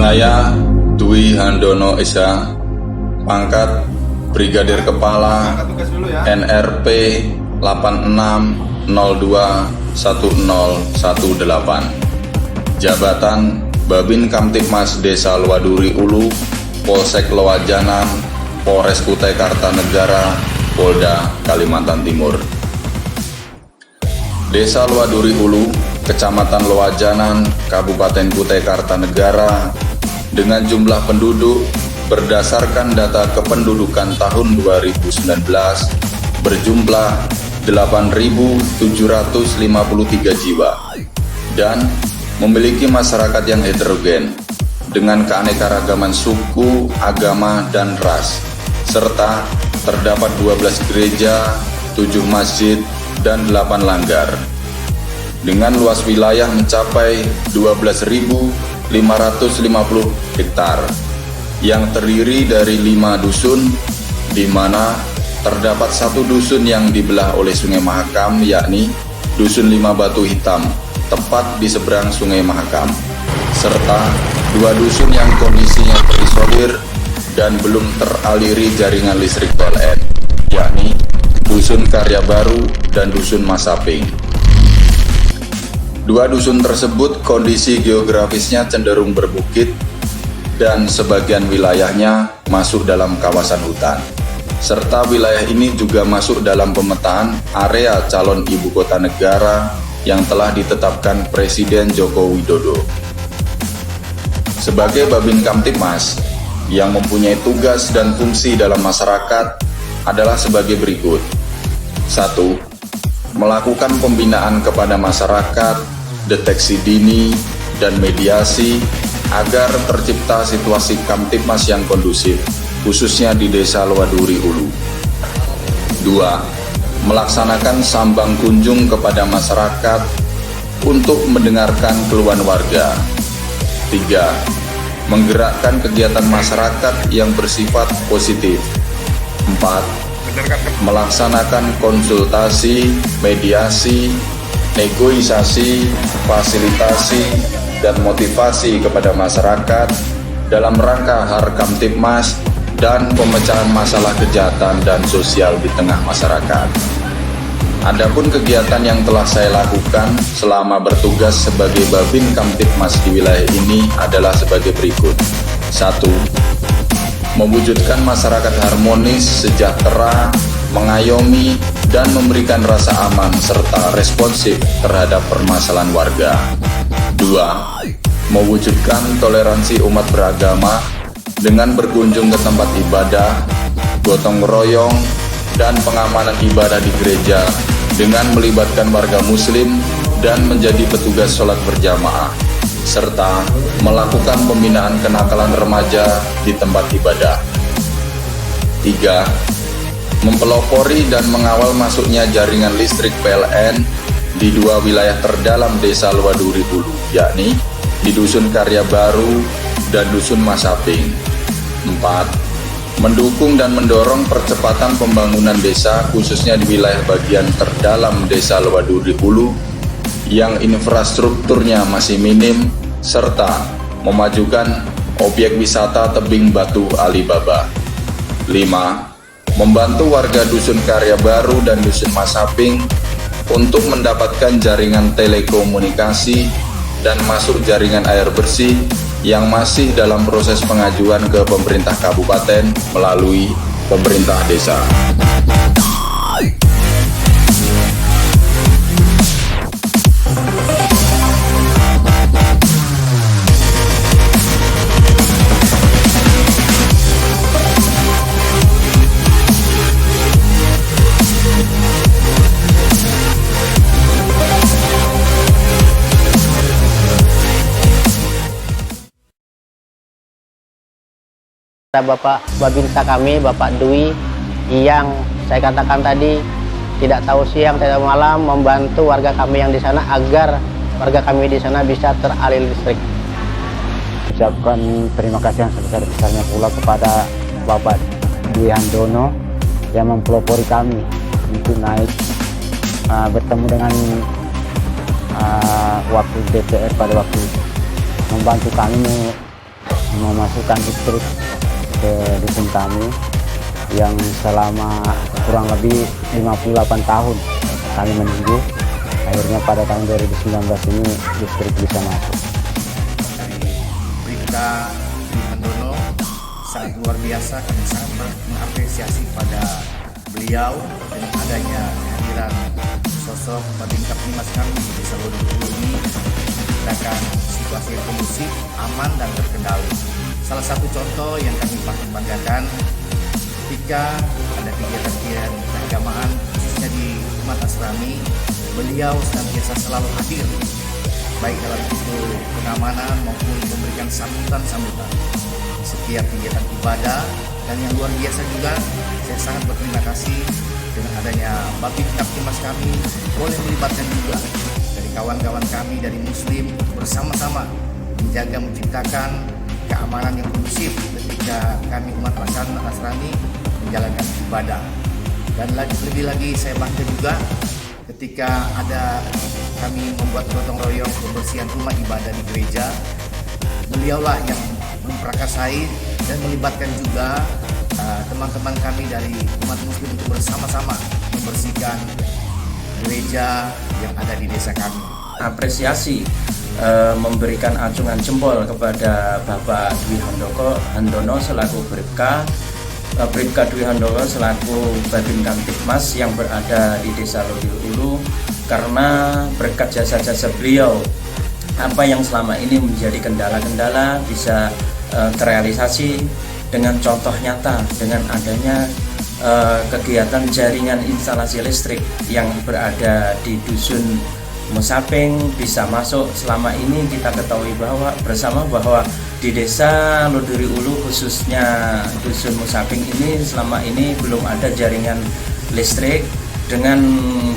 Saya Dwi Handono Esa, pangkat Brigadir Kepala NRP 86021018, jabatan Babin Kamtibmas Desa Luaduri Ulu, Polsek Loajanan, Polres Kutai Kartanegara, Polda Kalimantan Timur. Desa Luaduri Ulu, Kecamatan Loajanan, Kabupaten Kutai Kartanegara, dengan jumlah penduduk berdasarkan data kependudukan tahun 2019 berjumlah 8.753 jiwa dan memiliki masyarakat yang heterogen dengan keanekaragaman suku, agama, dan ras, serta terdapat 12 gereja, 7 masjid, dan 8 langgar, dengan luas wilayah mencapai 12.550 hektar, yang terdiri dari 5 dusun, di mana terdapat 1 dusun yang dibelah oleh Sungai Mahakam, yakni Dusun 5 Batu Hitam, tepat di seberang Sungai Mahakam, serta 2 dusun yang kondisinya terisolir dan belum teraliri jaringan listrik PLN, yakni Dusun Karya Baru dan Dusun Masaping. 2 dusun tersebut kondisi geografisnya cenderung berbukit dan sebagian wilayahnya masuk dalam kawasan hutan, serta wilayah ini juga masuk dalam pemetaan area calon ibu kota negara yang telah ditetapkan Presiden Joko Widodo. Sebagai Babin Kamtibmas yang mempunyai tugas dan fungsi dalam masyarakat adalah sebagai berikut. 1. Melakukan pembinaan kepada masyarakat, deteksi dini, dan mediasi agar tercipta situasi Kamtibmas yang kondusif, khususnya di Desa Luaduri Ulu. 2. Melaksanakan sambang kunjung kepada masyarakat untuk mendengarkan keluhan warga. 3. Menggerakkan kegiatan masyarakat yang bersifat positif. 4. Melaksanakan konsultasi, mediasi, negosiasi, fasilitasi, dan motivasi kepada masyarakat dalam rangka Har Kamtibmas dan pemecahan masalah kejahatan dan sosial di tengah masyarakat. Adapun kegiatan yang telah saya lakukan selama bertugas sebagai Babin Kamtibmas di wilayah ini adalah sebagai berikut. 1. Mewujudkan masyarakat harmonis, sejahtera, mengayomi, dan memberikan rasa aman serta responsif terhadap permasalahan warga. 2. Mewujudkan toleransi umat beragama dengan berkunjung ke tempat ibadah, gotong royong, dan pengamanan ibadah di gereja dengan melibatkan warga muslim dan menjadi petugas sholat berjamaah, serta melakukan pembinaan kenakalan remaja di tempat ibadah. 3. Mempelopori dan mengawal masuknya jaringan listrik PLN di 2 wilayah terdalam Desa Luaduri Ulu, yakni di Dusun Karya Baru dan Dusun Masaping. 4. Mendukung dan mendorong percepatan pembangunan desa, khususnya di wilayah bagian terdalam Desa Luaduri Ulu yang infrastrukturnya masih minim, serta memajukan objek wisata tebing batu Alibaba. 5. Membantu warga Dusun Karya Baru dan Dusun Masaping untuk mendapatkan jaringan telekomunikasi dan masuk jaringan air bersih yang masih dalam proses pengajuan ke pemerintah kabupaten melalui pemerintah desa. Bapak Babinsa kami, Bapak Dwi, yang saya katakan tadi tidak tahu siang tidak malam membantu warga kami yang di sana agar warga kami di sana bisa teraliri listrik. Ucapkan terima kasih yang sebesar-besarnya pula kepada Bapak Dwi Handono yang mempelopori kami untuk naik bertemu dengan wakil DPR pada waktu itu, membantu kami memasukkan listrik ke dusun kami yang selama kurang lebih 58 tahun kami menunggu. Akhirnya pada tahun 2019 ini listrik bisa masuk. Bribka Dwi Handono sangat luar biasa, kami sangat mengapresiasi pada beliau dengan adanya kehadiran sosok Babin Kaptimas kami di Desa Loduru ini menciptakan situasi yang kondusif, aman dan terkendali. Salah satu contoh yang kami patut banggakan ketika ada kegiatan keagamaan khususnya di umat Nasrani, beliau senantiasa selalu hadir baik dalam itu pengamanan maupun memberikan sambutan setiap kegiatan ibadah. Dan yang luar biasa juga, saya sangat berterima kasih dengan adanya Babin Kaptimas kami boleh melibatkan juga dari kawan-kawan kami dari Muslim bersama-sama menjaga menciptakan keamanan yang kondusif ketika kami umat Nasrani menjalankan ibadah. Dan lebih lagi saya bangga juga ketika ada kami membuat gotong royong pembersihan rumah ibadah di gereja, beliaulah yang memprakarsai dan melibatkan juga teman-teman kami dari umat Muslim untuk bersama-sama membersihkan gereja yang ada di desa kami. Apresiasi memberikan acungan jempol kepada Bapak Dwi Handono selaku Bribka Dwi Handono selaku Babin Kamtibmas yang berada di Desa Loduru, karena berkat jasa-jasa beliau apa yang selama ini menjadi kendala-kendala bisa terrealisasi dengan contoh nyata dengan adanya kegiatan jaringan instalasi listrik yang berada di Dusun Musaping bisa masuk. Selama ini kita ketahui bersama bahwa di Desa Loduri Ulu khususnya Dusun Musaping ini selama ini belum ada jaringan listrik. Dengan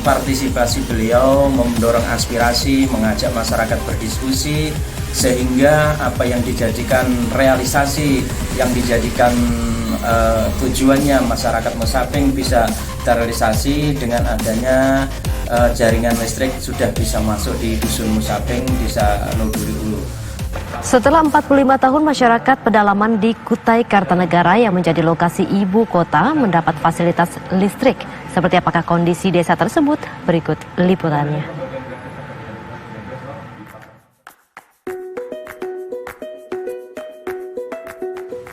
partisipasi beliau mendorong aspirasi, mengajak masyarakat berdiskusi, sehingga apa yang dijadikan realisasi, yang dijadikan tujuannya masyarakat Musaping bisa terrealisasi dengan adanya jaringan listrik sudah bisa masuk di Dusun Musaping, Desa Loduri Ulu. Setelah 45 tahun masyarakat pedalaman di Kutai Kartanegara yang menjadi lokasi ibu kota mendapat fasilitas listrik. Seperti apakah kondisi desa tersebut? Berikut liputannya.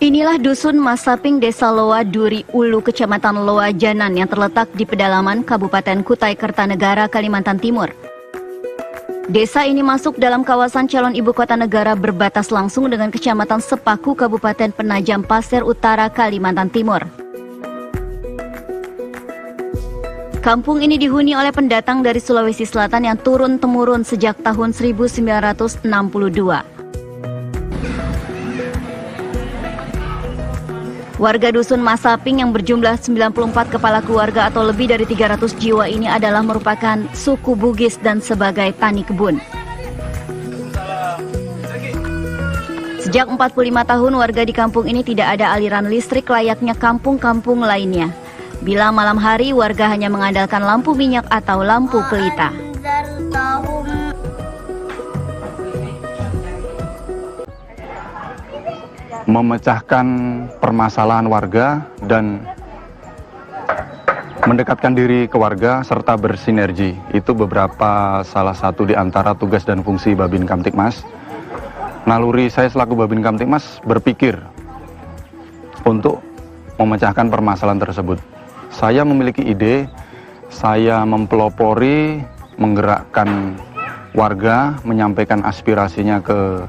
Inilah Dusun Masaping, Desa Loa Duri Ulu, Kecamatan Loa Janan yang terletak di pedalaman Kabupaten Kutai Kartanegara, Kalimantan Timur. Desa ini masuk dalam kawasan calon ibu kota negara berbatas langsung dengan Kecamatan Sepaku, Kabupaten Penajam Pasir Utara, Kalimantan Timur. Kampung ini dihuni oleh pendatang dari Sulawesi Selatan yang turun-temurun sejak tahun 1962. Warga Dusun Masaping yang berjumlah 94 kepala keluarga atau lebih dari 300 jiwa ini adalah merupakan suku Bugis dan sebagai tani kebun. Sejak 45 tahun warga di kampung ini tidak ada aliran listrik layaknya kampung-kampung lainnya. Bila malam hari warga hanya mengandalkan lampu minyak atau lampu pelita. Memecahkan permasalahan warga dan mendekatkan diri ke warga serta bersinergi. Itu beberapa salah satu di antara tugas dan fungsi Babin Kamtibmas. Naluri saya selaku Babin Kamtibmas berpikir untuk memecahkan permasalahan tersebut. Saya memiliki ide, saya mempelopori, menggerakkan warga, menyampaikan aspirasinya ke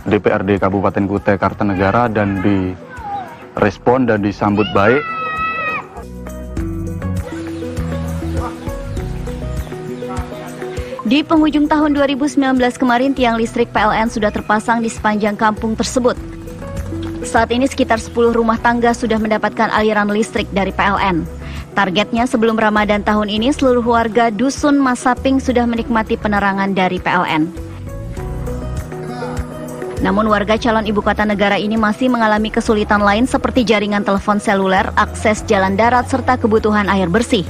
DPRD Kabupaten Kutai Kartanegara dan direspon dan disambut baik. Di penghujung tahun 2019 kemarin, tiang listrik PLN sudah terpasang di sepanjang kampung tersebut. Saat ini sekitar 10 rumah tangga sudah mendapatkan aliran listrik dari PLN. Targetnya sebelum Ramadan tahun ini seluruh warga Dusun Masaping sudah menikmati penerangan dari PLN. Namun warga calon ibu kota negara ini masih mengalami kesulitan lain seperti jaringan telepon seluler, akses jalan darat, serta kebutuhan air bersih.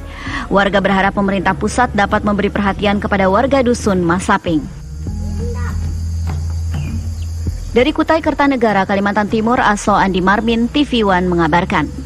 Warga berharap pemerintah pusat dapat memberi perhatian kepada warga Dusun Masaping. Dari Kutai Kartanegara, Kalimantan Timur, Aso Andi Marmin, TV One mengabarkan.